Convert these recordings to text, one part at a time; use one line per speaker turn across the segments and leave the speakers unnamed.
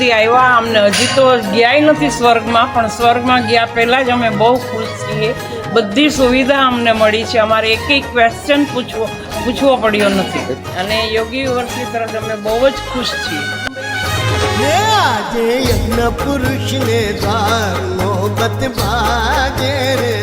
સુધી આવ્યા. અમને હજી તો ગયા નથી સ્વર્ગમાં, પણ સ્વર્ગમાં ગયા પહેલાં જ અમે બહુ ખુશ છીએ. બધી સુવિધા અમને મળી છે. અમારે એક ક્વેશ્ચન પૂછવો પડ્યો નથી. અને યોગી યુનિવર્સિટી તરફ અમે બહુ જ ખુશ છીએ.
આજે યજ્ઞ પુરુષને દ્વાર નોબત બાજે રે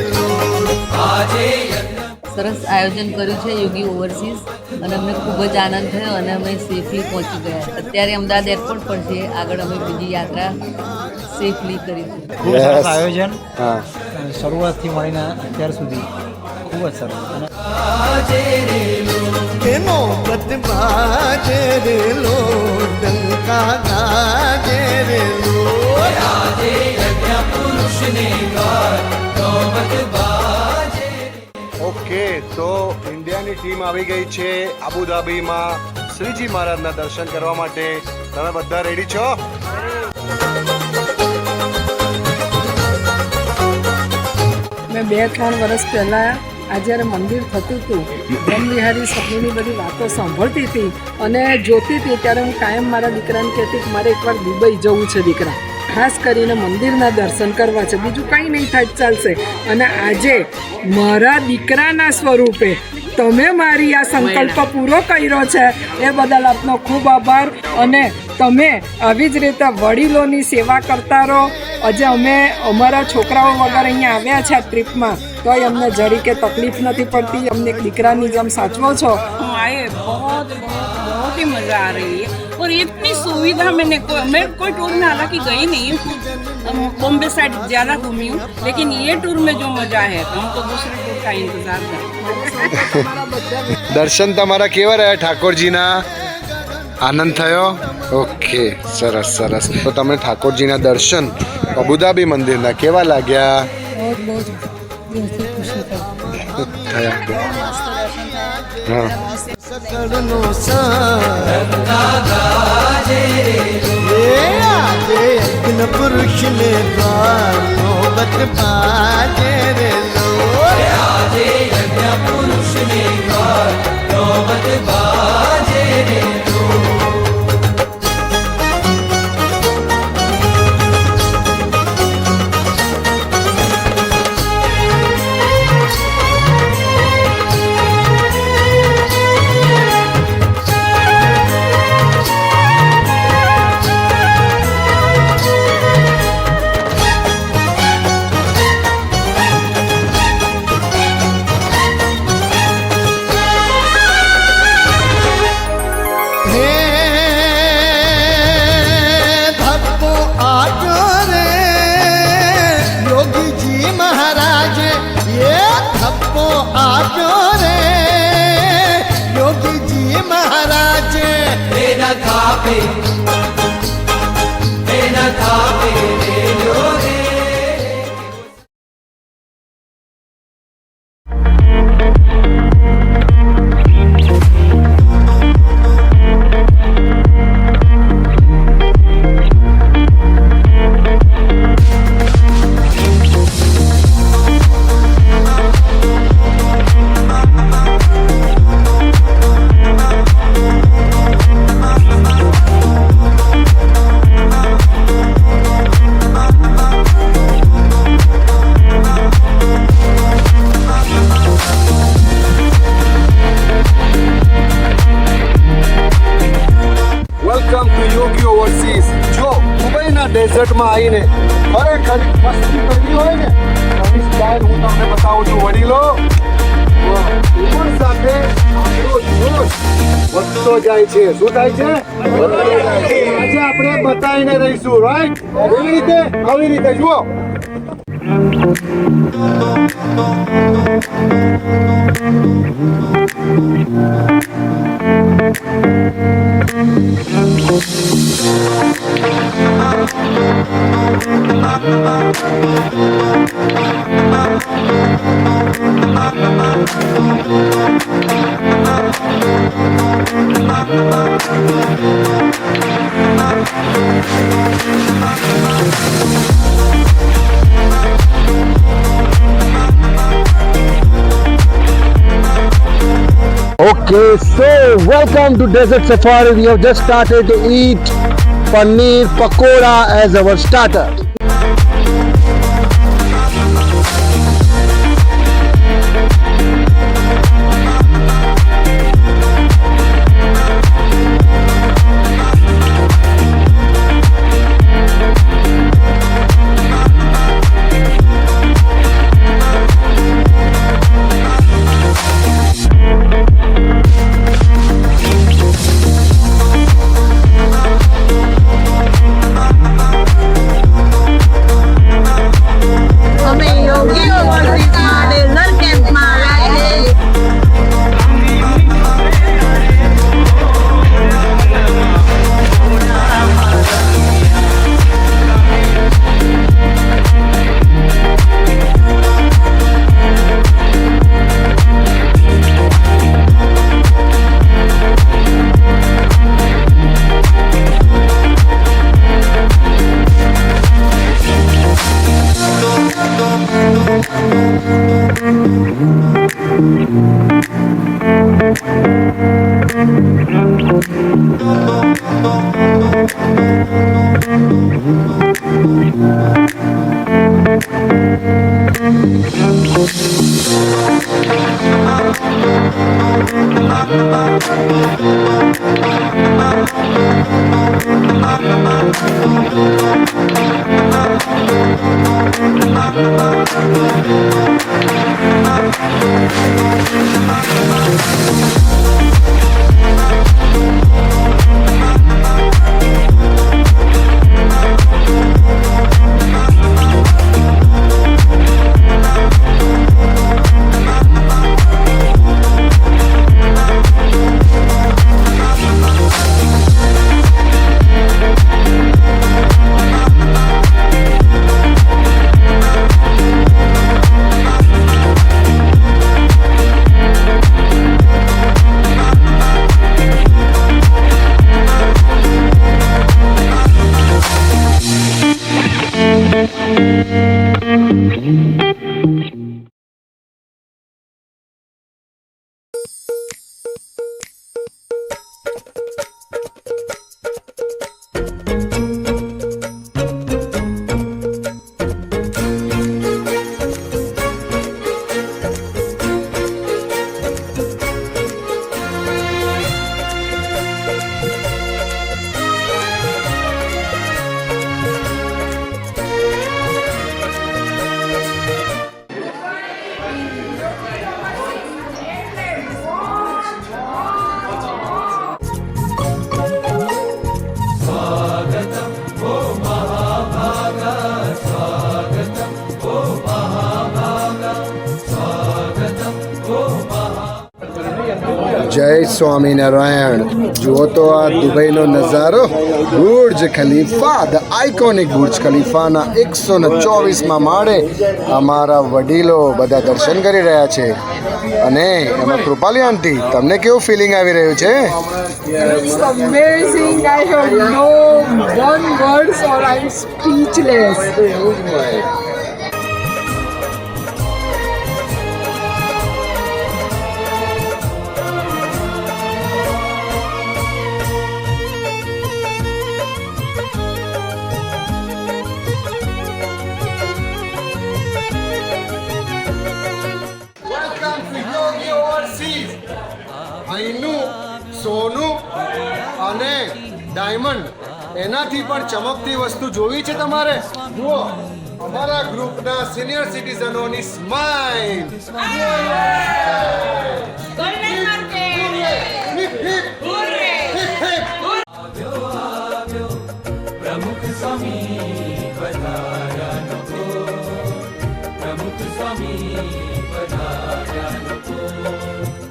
સરસ આયોજન કર્યું છે યોગી ઓવરસીઝ અને અમને ખૂબ જ આનંદ થયો અને અમે સેફલી પહોંચી ગયા. અત્યારે અમદાવાદ એરપોર્ટ પર છે. આગળ અમે બીજી યાત્રા સેફલી કરીશું.
ખૂબ સરસ આયોજન, શરૂઆતથી મળીને અત્યાર સુધી ખૂબ જ સરસ.
નોબત બાજે રે લો ડંકા ગાજે રે લો
ઓકે, તો ઇન્ડિયાની ટીમ આવી ગઈ છે આબુધાબીમાં શ્રીજી મહારાજના દર્શન કરવા માટે. તમે બધા રેડી છો?
મેં 2-3 વર્ષ પહેલાં આ જ્યારે મંદિર થતું હતું, બ્રહ્મવિહારી સપનીની બધી વાતો સાંભળતી હતી અને જોતી હતી, ત્યારે હું કાયમ મારા દીકરાને કહેતી કે મારે એકવાર દુબઈ જવું છે દીકરા, ખાસ કરીને મંદિરના દર્શન કરવા છે, બીજું કંઈ નહીં થાય ચાલશે. અને આજે મારા દીકરાના સ્વરૂપે તમે મારી આ સંકલ્પ પૂરો કર્યો છે એ બદલ આપનો ખૂબ આભાર. અને તમે આવી જ રીતે વડીલોની સેવા કરતા રહો. આજે અમે અમારા છોકરાઓ વગર અહીંયા આવ્યા છે આ ટ્રીપમાં, તોય અમને જરી કે તકલીફ નથી પડતી. અમને એક દીકરાની જેમ સાચવો છો.
आए बहुत ही मज़ा आ रही है और इतनी सुविधा मैं कोई टूर में हालांकि गई नहीं हूँ, बॉम्बे साइड ज़्यादा घूमी हूँ, लेकिन ये टूर में जो मज़ा है तो हमको दूसरे टूर का इंतज़ार था.
દર્શન તમારા કેવા રહ્યા ઠાકોરજીના? આનંદ થયો? ઓકે, સરસ સરસ. તો તમે ઠાકોરજીના દર્શન અબુધાબી મંદિરના કેવા લાગ્યા? થયા. હા,
સકળનો આજે યજ્ઞ પુરુષને દ્વાર નોબત બાજે રે લો
ડેઝર્ટમાં આવીને ખરેખર મસ્તી કરવી હોય ને એની સ્ટાઇલ હું તમને બતાવું છું. વડીલો ઉંમર સાથે આપણો જોશ વધતો જાય છે. શું થાય છે? આજે આપણે બતાવીને રહીશું, રાઈટ? એવી રીતે, આવી રીતે જુઓ.
Okay, so welcome to Desert Safari. We have just started to eat
paneer pakora as our starter. જય સ્વામિનારાયણ. જુઓ તો આ દુબઈનો નજારો. Burj Khalifa, the iconic Burj ખલીફાના 124માં માળે અમારા વડીલો બધા દર્શન કરી રહ્યા છે. અને એમાં કૃપાલી આંટી, તમને કેવું ફિલિંગ આવી રહ્યું છે?
It's amazing. I have no one words or I'm speechless.
અહીંનું સોનું અને ડાયમંડ એનાથી પણ ચમકતી વસ્તુ જોવી છે તમારે? જુઓ અમારા ગ્રુપના સિનિયર સિટીઝનોની સ્માઇલ.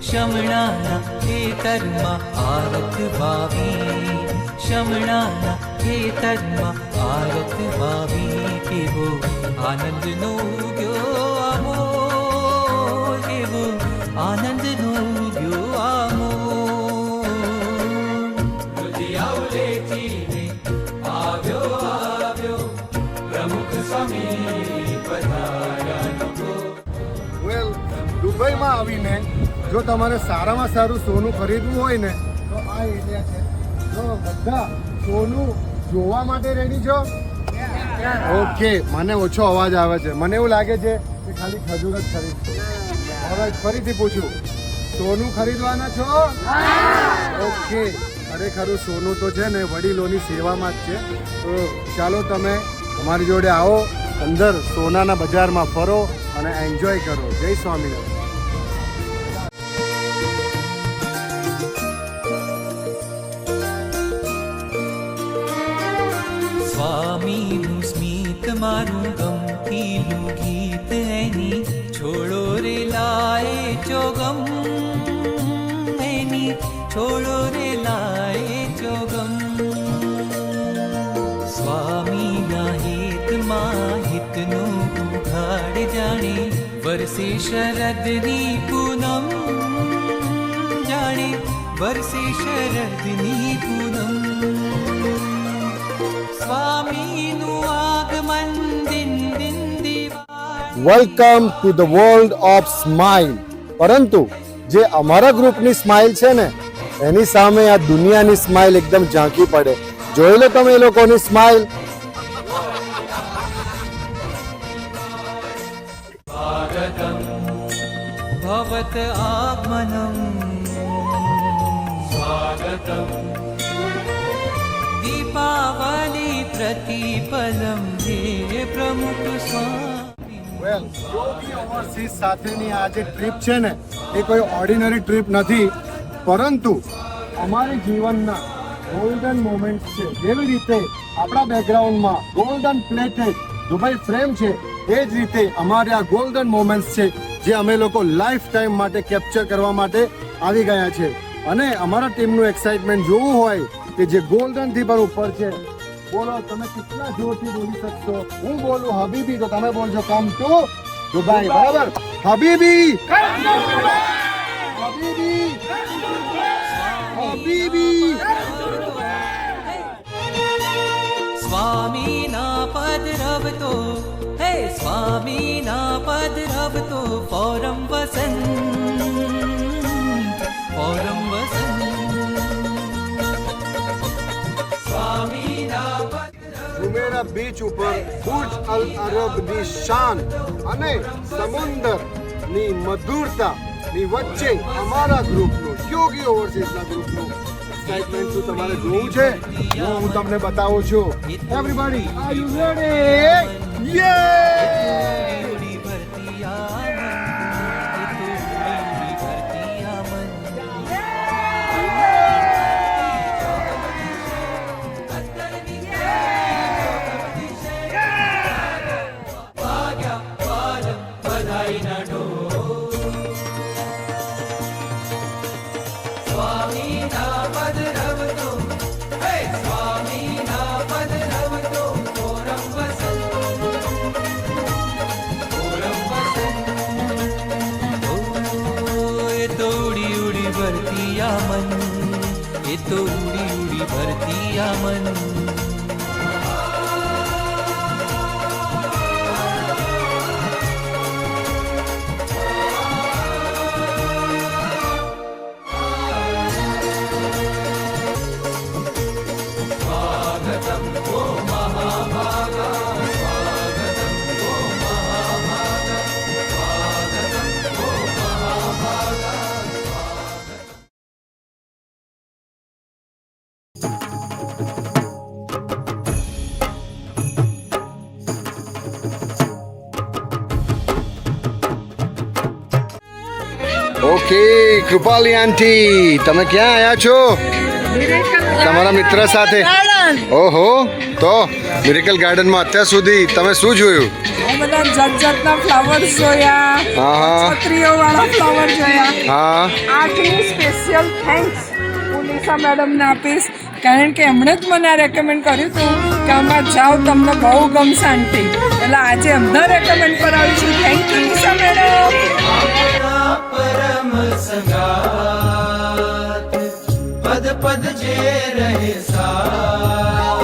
શમણાના ખેતરમાં આરત વાવી, શમણાના ખેતરમાં આરત વાવી, કેવો આનંદનો ઉગ્યો આમોલ, કેવો આનંદનો ઉગ્યો આમોલ. રુધિયાઓ લેચીને આવ્યો આવ્યો પ્રમુખ સ્વામી પધાર્યા.
વેલ, દુબઈમાં આવીને જો તમારે સારામાં સારું સોનું ખરીદવું હોય ને તો આ એરિયા છે. જો બધા સોનું જોવા માટે રેડી છો? ઓકે, મને ઓછો અવાજ આવે છે. મને એવું લાગે છે કે ખાલી ખજૂર જ ખરીદશો. હવે ફરીથી પૂછું, સોનું ખરીદવાના છો? ઓકે, ખરેખર સોનું તો છે ને વડીલોની સેવામાં જ છે. તો ચાલો તમે અમારી જોડે આવો, અંદર સોનાના બજારમાં ફરો અને એન્જોય કરો. જય સ્વામિનારાયણ.
સ્વામીનું સ્મિત મારું ગમતીલું ગીત એની છોડો રે લાએ ચોગમ એની છોડો રે લાએ ચોગમ સ્વામીના હિતમાં હિતનું ઉઘાડ જાણે વરસે શરદની પૂનમ જાણે વરસે શરદની પૂનમ સ્વામીનું આગમન દિન દિન Diwali
welcome to the world of smile. પરંતુ જે અમારા ગ્રુપની સ્માઇલ છે ને એની સામે આ દુનિયાની સ્માઇલ એકદમ ઝાંકી પડે. જોઈ લો તમે એ લોકોની સ્માઇલ.
ભવત આગમનમ સ્વાગતમ દીપાવલી પ્રતિપલમ હે પ્રમુખ સ્વામી.
વેલ, યોગી ઓવરસીઝ સાથેની આ જે ટ્રીપ છે ને એ કોઈ ઓર્ડિનરી ટ્રીપ નથી, પરંતુ અમારી જીવનના ગોલ્ડન મોમેન્ટ્સ છે. જેવી રીતે આપણા બેકગ્રાઉન્ડમાં ગોલ્ડન પ્લેટેડ દુબઈ ફ્રેમ છે, એ જ રીતે અમારે આ ગોલ્ડન મોમેન્ટ્સ છે જે અમે લોકો લાઈફ ટાઈમ માટે કેપ્ચર કરવા માટે આવી ગયા છે. અને અમારા ટીમનું એક્સાઇટમેન્ટ જોવું હોય કે જે ગોલ્ડન થી પણ ઉપર છે. બોલો તમે કેટલા જોરથી બોલી શકશો? હું બોલું હબીબી તો તમે બોલજો કમ ટુ દુબઈ. બરાબર? હબીબી, હબીબી, હબીબી.
સ્વામીના પદ રવતો હે સ્વામીના પદ રવતો ફોરમ વસંત ફોરમ વસંત સ્વામીના પદ
જુમેરા બીચ ઉપર બુર્જ અલ અરબની શાન અને સમુદ્રની મધુરતાની વચ્ચે અમારા ગ્રુપનું યોગી ઓવરસીઝના ગ્રુપનું એક્સાઇટમેન્ટ શું તમારે જોવું છે? હું તમને બતાવું છું. Everybody are you ready? યે!
ઉડી ભરતી આમન એ તો ઉડી ભરતી આમન સ્વામીના પદ રવતો હે સ્વામીના પદ રવતો ફોરમ વસંત ફોરમ વસંત એ તો ઉડી ઉડી ભરતી આમન એ તો ઉડી ઉડી ભરતી આમન
ઓકે, કૃપાલી આંટી તમે ક્યાં આવ્યા છો? તમારા મિત્ર સાથે? ઓહો, તો મિરેકલ ગાર્ડનમાં અત્યાર સુધી તમે શું જોયું?
બધા જાત જાતના ફ્લાવર્સ જોયા,
હા.
છત્રીઓ વાળા ફ્લાવર જોયા.
હા,
આટલી સ્પેશિયલ થેન્ક્સ પુલિસા મેડમને આપીશ, કારણ કે એમણે જ મને આ રેકમેન્ડ કર્યું હતું કે આમાં જાઓ તમને બહુ ગમશે આંટી, એટલે આજે એમને રેકમેન્ડ કરાવીશું. Thank you Nisha madam.
પરમ સંગાત પદ પદ જે રહે સાથ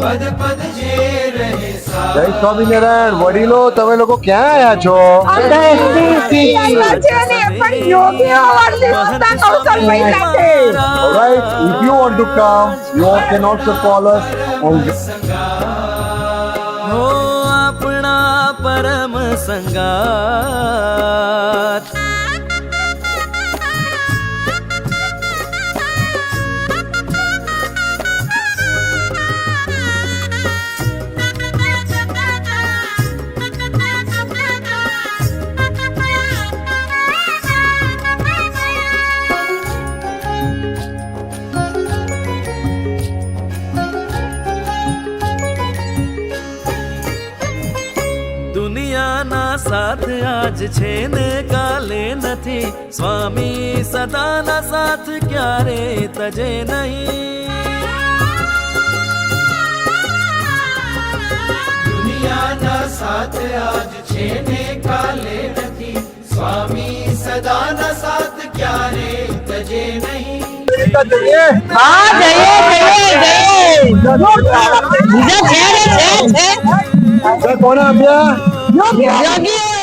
પદ પદ જે રહે સાથ.
જય સ્વામિનારાયણ. વડીલો તમે લોકો ક્યાં આવ્યા છો?
પણ યોગી ઓવરસીઝ ના કૌશલભાઈ સાથે.
Alright, if you want to come, you can also call us on
हो આપણા પરમ સંગાત દુનિયાના સાથ આજ છે ને કાલે નથી સ્વામી સદાના સાથ ક્યારે તજે નહીં
દુનિયાના સાથ આજ છે ને કાલે નથી સ્વામી સદાના સાથ ક્યારે તજે નહીં
કોને આપ્યા
યોગી